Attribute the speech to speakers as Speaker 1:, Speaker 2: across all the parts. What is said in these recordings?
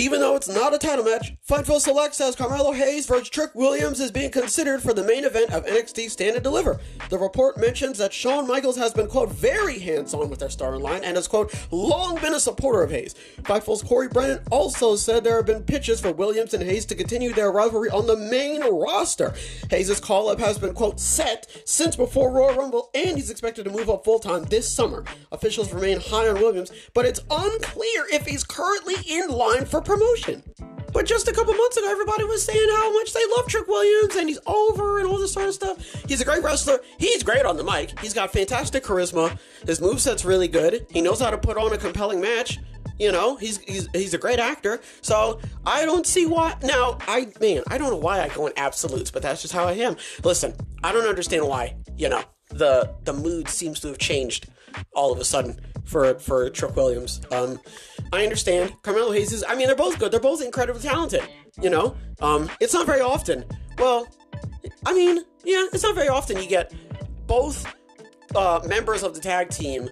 Speaker 1: Even though it's not a title match, Fightful Select says Carmelo Hayes versus Trick Williams is being considered for the main event of NXT Stand and Deliver. The report mentions that Shawn Michaels has been, quote, very hands-on with their storyline and has, quote, long been a supporter of Hayes. Fightful's Corey Brennan also said there have been pitches for Williams and Hayes to continue their rivalry on the main roster. Hayes' call-up has been, quote, set since before Royal Rumble, and he's expected to move up full-time this summer. Officials remain high on Williams, but it's unclear if he's currently in line for promotion. But just a couple months ago, everybody was saying how much they love Trick Williams and he's over and all this sort of stuff. He's a great wrestler. He's great on the mic. He's got fantastic charisma. His moveset's really good. He knows how to put on a compelling match. You know, he's a great actor. So I don't see why. Now, I don't know why I go in absolutes, but that's just how I am. Listen, I don't understand why, you know, the mood seems to have changed all of a sudden for Trick Williams. I understand. Carmelo Hayes is, they're both good. They're both incredibly talented, you know? It's not very often. Well, it's not very often you get both members of the tag team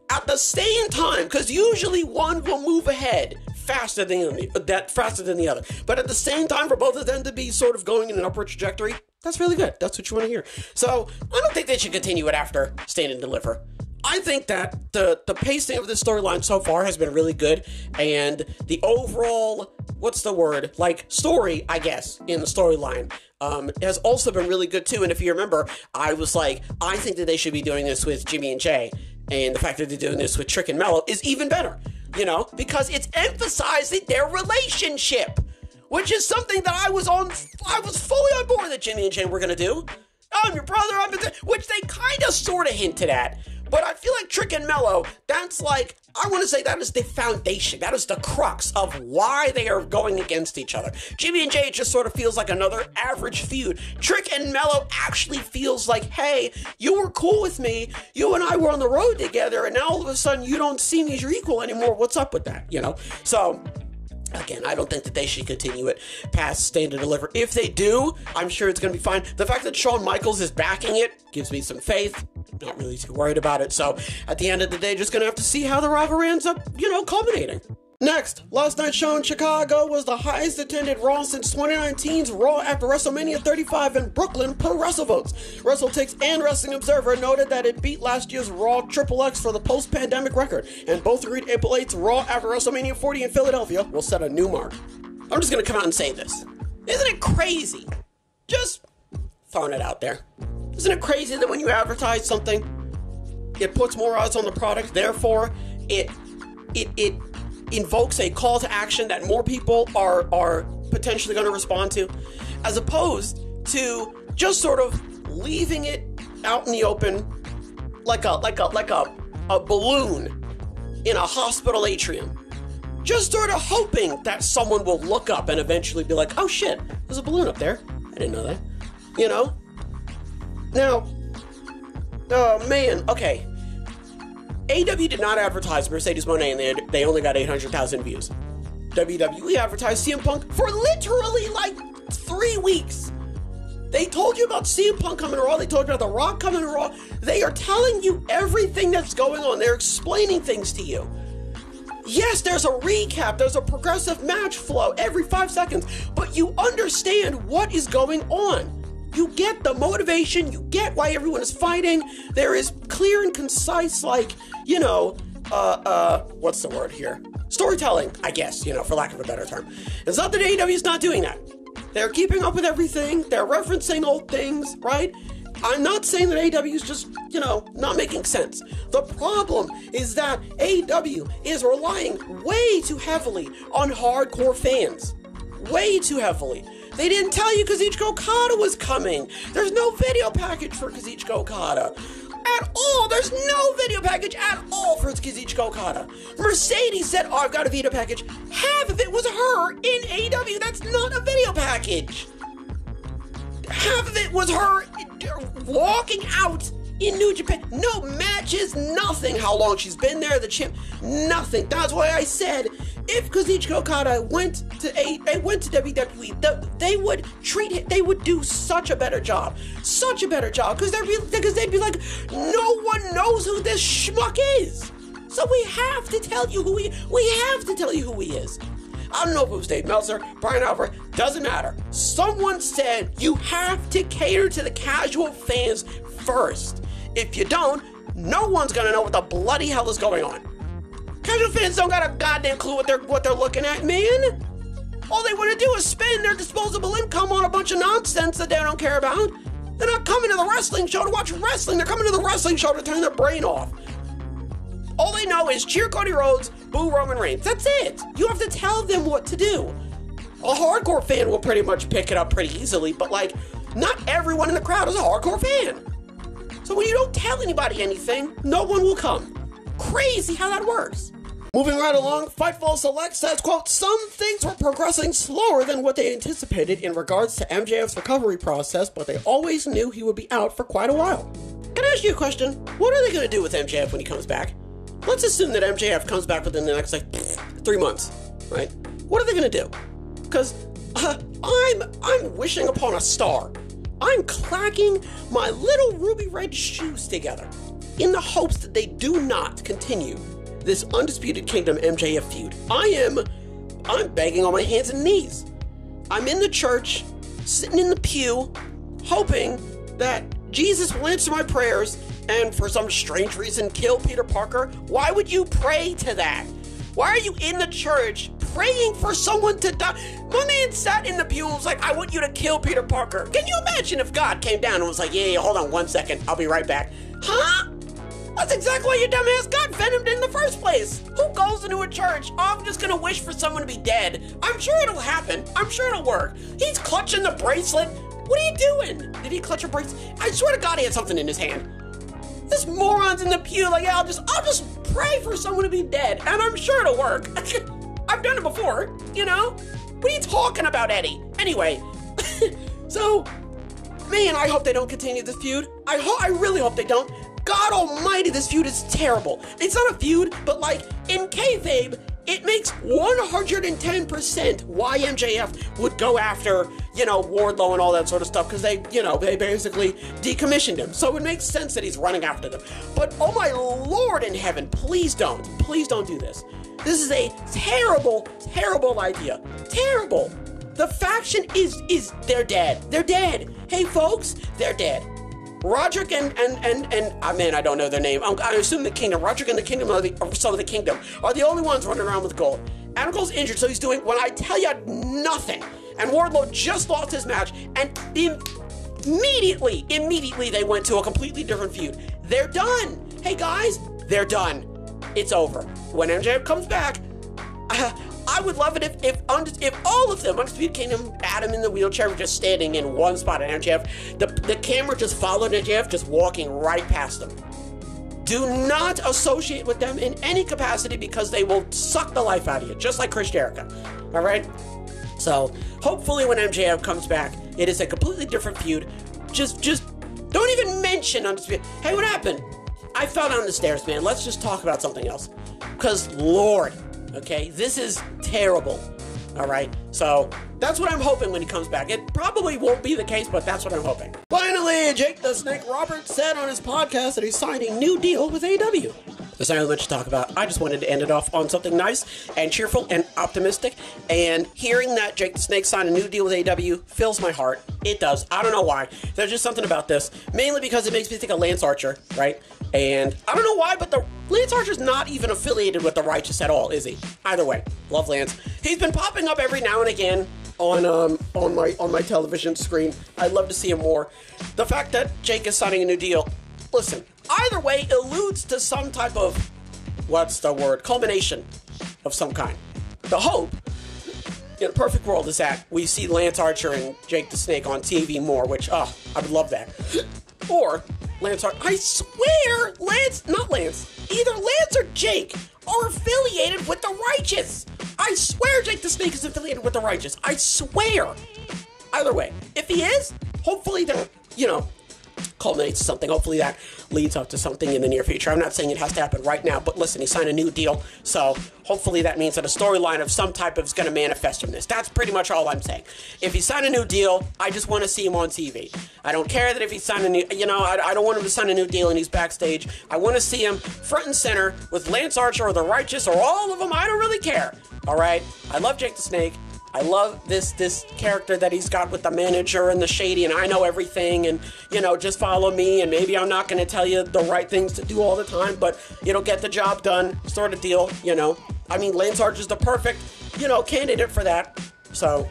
Speaker 1: at the same time, because usually one will move ahead faster than the other. But at the same time, for both of them to be sort of going in an upward trajectory, that's really good. That's what you want to hear. So I don't think they should continue it after Stand and Deliver. I think that the pacing of this storyline so far has been really good, and the overall, story, I guess, in the storyline has also been really good too. And if you remember, I was like, I think that they should be doing this with Jimmy and Jay, and the fact that they're doing this with Trick and Mello is even better, you know, because it's emphasizing their relationship, which is something that I was fully on board that Jimmy and Jay were going to do. I'm your brother, which they kind of sort of hinted at. But I feel like Trick and Mello, that's like, I want to say that is the foundation. That is the crux of why they are going against each other. Jimmy and Jay just sort of feels like another average feud. Trick and Mello actually feels like, hey, you were cool with me. You and I were on the road together, and now all of a sudden you don't see me as your equal anymore. What's up with that, you know? So again, I don't think that they should continue it past Stand and Deliver. If they do, I'm sure it's going to be fine. The fact that Shawn Michaels is backing it gives me some faith. Not really too worried about it. So at the end of the day, just going to have to see how the rivalry ends up, culminating. Next, last night's show in Chicago was the highest attended Raw since 2019's Raw after WrestleMania 35 in Brooklyn per WrestleVotes. WrestleTix and Wrestling Observer noted that it beat last year's Raw XXX for the post-pandemic record, and both agreed April 8th's Raw after WrestleMania 40 in Philadelphia will set a new mark. I'm just going to come out and say this. Isn't it crazy? Just throwing it out there. Isn't it crazy that when you advertise something, it puts more odds on the product, therefore it invokes a call to action that more people are potentially going to respond to, as opposed to just sort of leaving it out in the open like a balloon in a hospital atrium. Just sort of hoping that someone will look up and eventually be like, oh shit, there's a balloon up there. I didn't know that. You know? Now, oh man, okay. AEW did not advertise Mercedes Moné, and they only got 800,000 views. WWE advertised CM Punk for literally like 3 weeks. They told you about CM Punk coming to Raw. They told you about The Rock coming to Raw. They are telling you everything that's going on. They're explaining things to you. Yes, there's a recap. There's a progressive match flow every 5 seconds. But you understand what is going on. You get the motivation, you get why everyone is fighting. There is clear and concise, what's the word here? Storytelling, I guess, for lack of a better term. It's not that AEW is not doing that. They're keeping up with everything. They're referencing old things, right? I'm not saying that AEW is just, not making sense. The problem is that AEW is relying way too heavily on hardcore fans. Way too heavily. They didn't tell you Kazuchika Okada was coming. There's no video package for Kazuchika Okada. At all. There's no video package at all for Kazuchika Okada. Mercedes said, oh, I've got a video package. Half of it was her in AEW. That's not a video package. Half of it was her walking out in New Japan. No matches, nothing. How long she's been there, the champ, nothing. That's why I said, if Kazuchika Okada went to WWE, they would do such a better job, because they'd be like, no one knows who this schmuck is, so we have to tell you who he is. I don't know if it was Dave Meltzer, Brian Alvarez, doesn't matter. Someone said you have to cater to the casual fans first. If you don't, no one's gonna know what the bloody hell is going on. Casual fans don't got a goddamn clue what they're looking at, man. All they want to do is spend their disposable income on a bunch of nonsense that they don't care about. They're not coming to the wrestling show to watch wrestling. They're coming to the wrestling show to turn their brain off. All they know is cheer Cody Rhodes, boo Roman Reigns. That's it. You have to tell them what to do. A hardcore fan will pretty much pick it up pretty easily, but like, not everyone in the crowd is a hardcore fan. So when you don't tell anybody anything, no one will come. Crazy how that works. Moving right along, Fightful Select says, quote, some things were progressing slower than what they anticipated in regards to MJF's recovery process, but they always knew he would be out for quite a while. Can I ask you a question? What are they going to do with MJF when he comes back? Let's assume that MJF comes back within the next, 3 months, right? What are they going to do? Because I'm wishing upon a star. I'm clacking my little ruby red shoes together in the hopes that they do not continue this Undisputed Kingdom MJF feud. I'm begging on my hands and knees. I'm in the church, sitting in the pew, hoping that Jesus will answer my prayers and for some strange reason kill Peter Parker. Why would you pray to that? Why are you in the church praying for someone to die? My man sat in the pew and was like, I want you to kill Peter Parker. Can you imagine if God came down and was like, yeah, hold on 1 second, I'll be right back. Huh? That's exactly why your dumbass got venomed in the first place. Who goes into a church? Oh, I'm just gonna wish for someone to be dead. I'm sure it'll happen. I'm sure it'll work. He's clutching the bracelet. What are you doing? Did he clutch a bracelet? I swear to God he had something in his hand. This moron's in the pew like, yeah, I'll just pray for someone to be dead, and I'm sure it'll work. I've done it before, you know? What are you talking about, Eddie? Anyway, so, man, I hope they don't continue this feud. I really hope they don't. God almighty, this feud is terrible. It's not a feud, but like, in kayfabe, it makes 110% why MJF would go after, Wardlow and all that sort of stuff, because they basically decommissioned him. So it makes sense that he's running after them. But, oh my Lord in heaven, please don't do this. This is a terrible, terrible idea. Terrible. The faction is they're dead. They're dead. Hey folks, they're dead. Roderick and man, I don't know their name. I assume the Kingdom. Roderick and the Kingdom are the Kingdom are the only ones running around with gold. Adam Cole's injured, so he's doing when I tell you nothing. And Wardlow just lost his match, and immediately they went to a completely different feud. They're done. Hey guys, they're done. It's over. When MJF comes back, I would love it if all of them, Undisputed Kingdom, Adam in the wheelchair, were just standing in one spot, and MJF, the camera just followed MJF, just walking right past them. Do not associate with them in any capacity because they will suck the life out of you, just like Chris Jericho. All right? So, hopefully when MJF comes back, it is a completely different feud. Just don't even mention Undisputed. Hey, what happened? I fell down the stairs, man. Let's just talk about something else. Because, Lord, okay, this is terrible. All right, so that's what I'm hoping when he comes back. It probably won't be the case, but that's what I'm hoping. Finally, Jake the Snake Roberts said on his podcast that he's signing a new deal with AEW. There's not really much to talk about. I just wanted to end it off on something nice and cheerful and optimistic. And hearing that Jake the Snake signed a new deal with AEW fills my heart. It does. I don't know why. There's just something about this. Mainly because it makes me think of Lance Archer, right? And I don't know why, but Lance Archer's not even affiliated with the Righteous at all, is he? Either way, love Lance. He's been popping up every now and again on my television screen. I'd love to see him more. The fact that Jake is signing a new deal, listen, either way alludes to some type of, culmination of some kind. The hope in a perfect world is that we see Lance Archer and Jake the Snake on TV more, which, I would love that. Or Lance Archer, I swear, either Lance or Jake are affiliated with the Righteous. I swear Jake the Snake is affiliated with the Righteous. I swear. Either way, if he is, hopefully that, culminates to something. Hopefully that leads up to something in the near future. I'm not saying it has to happen right now, but listen, he signed a new deal, so hopefully that means that a storyline of some type is going to manifest from this. That's pretty much all I'm saying. If he signed a new deal, I just want to see him on TV. I don't care that if he signed a new, I don't want him to sign a new deal and he's backstage. I want to see him front and center with Lance Archer or the Righteous or all of them. I don't really care. all right? I love Jake the Snake. I love this character that he's got with the manager and the shady, and I know everything, and, you know, just follow me, and maybe I'm not going to tell you the right things to do all the time, but, you know, get the job done sort of deal, you know. I mean, Lance Arch is the perfect, you know, candidate for that. So,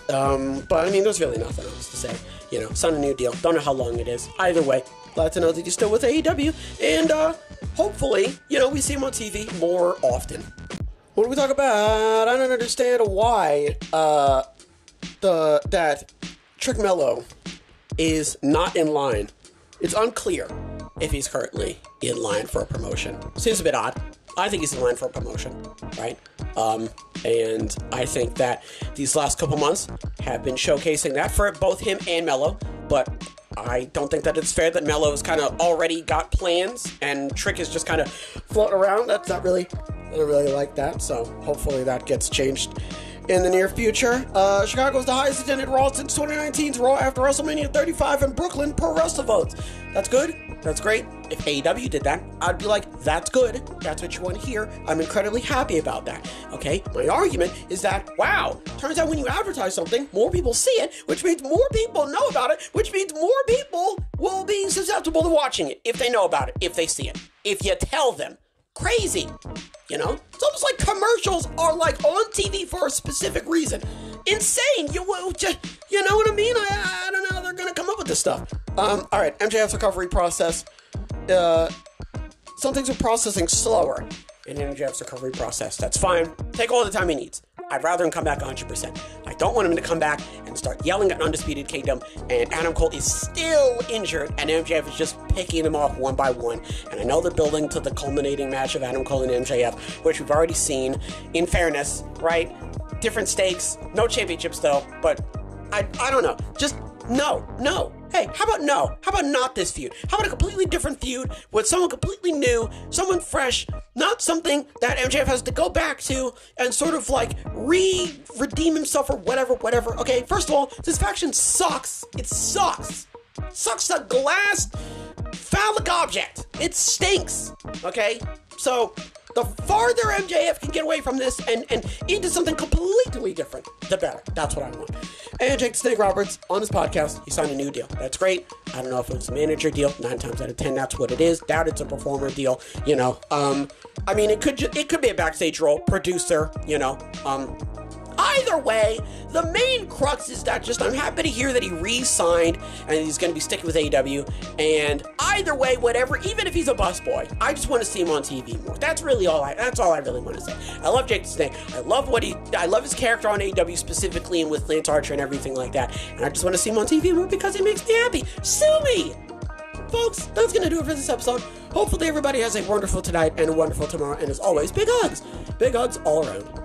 Speaker 1: but, I mean, there's really nothing else to say. You know, sign a new deal. Don't know how long it is. Either way, glad to know that he's still with AEW, and, hopefully, you know, we see him on TV more often. What do we talk about? I don't understand why that Trick Mello is not in line. It's unclear if he's currently in line for a promotion. Seems a bit odd. I think he's in line for a promotion, right? And I think that these last couple months have been showcasing that for both him and Mello, but I don't think that it's fair that Mello's kind of already got plans and Trick is just kind of floating around. That's not really... I don't really like that, so hopefully that gets changed in the near future. Chicago's the highest attended Raw since 2019's Raw after WrestleMania 35 in Brooklyn per WrestleVotes. That's good. That's great. If AEW did that, I'd be like, that's good. That's what you want to hear. I'm incredibly happy about that. Okay? My argument is that, wow, turns out when you advertise something, more people see it, which means more people know about it, which means more people will be susceptible to watching it if they know about it, if they see it, if you tell them. Crazy. You know? It's almost like commercials are like on TV for a specific reason. Insane. You know what I mean? I don't know how they're going to come up with this stuff. Alright, MJF's recovery process. Some things are processing slower in MJF's recovery process. That's fine. Take all the time he needs. I'd rather him come back 100%. I don't want him to come back and start yelling at Undisputed Kingdom, and Adam Cole is still injured, and MJF is just picking them off one by one. And I know they're building to the culminating match of Adam Cole and MJF, which we've already seen. In fairness, right? Different stakes, no championships though, but I don't know. Just no. Hey, how about no? How about not this feud? How about a completely different feud with someone completely new, someone fresh, not something that MJF has to go back to and sort of like redeem himself or whatever. Okay, first of all, this faction sucks. It sucks. Sucks a glass phallic object. It stinks. Okay? So, the farther MJF can get away from this and into something completely different, the better. That's what I want. And Jake the Snake Roberts, on his podcast, he signed a new deal. That's great. I don't know if it was a manager deal. 9 times out of 10, that's what it is. Doubt it's a performer deal, you know. I mean, it could be a backstage role, producer, you know. Either way, the main crux is that just I'm happy to hear that he re-signed and he's going to be sticking with AEW. And either way, whatever, even if he's a busboy, I just want to see him on TV more. That's all I really want to say. I love Jake the Snake. I love his character on AEW specifically and with Lance Archer and everything like that. And I just want to see him on TV more because he makes me happy. Sue me! Folks, that's going to do it for this episode. Hopefully everybody has a wonderful tonight and a wonderful tomorrow. And as always, big hugs. Big hugs all around.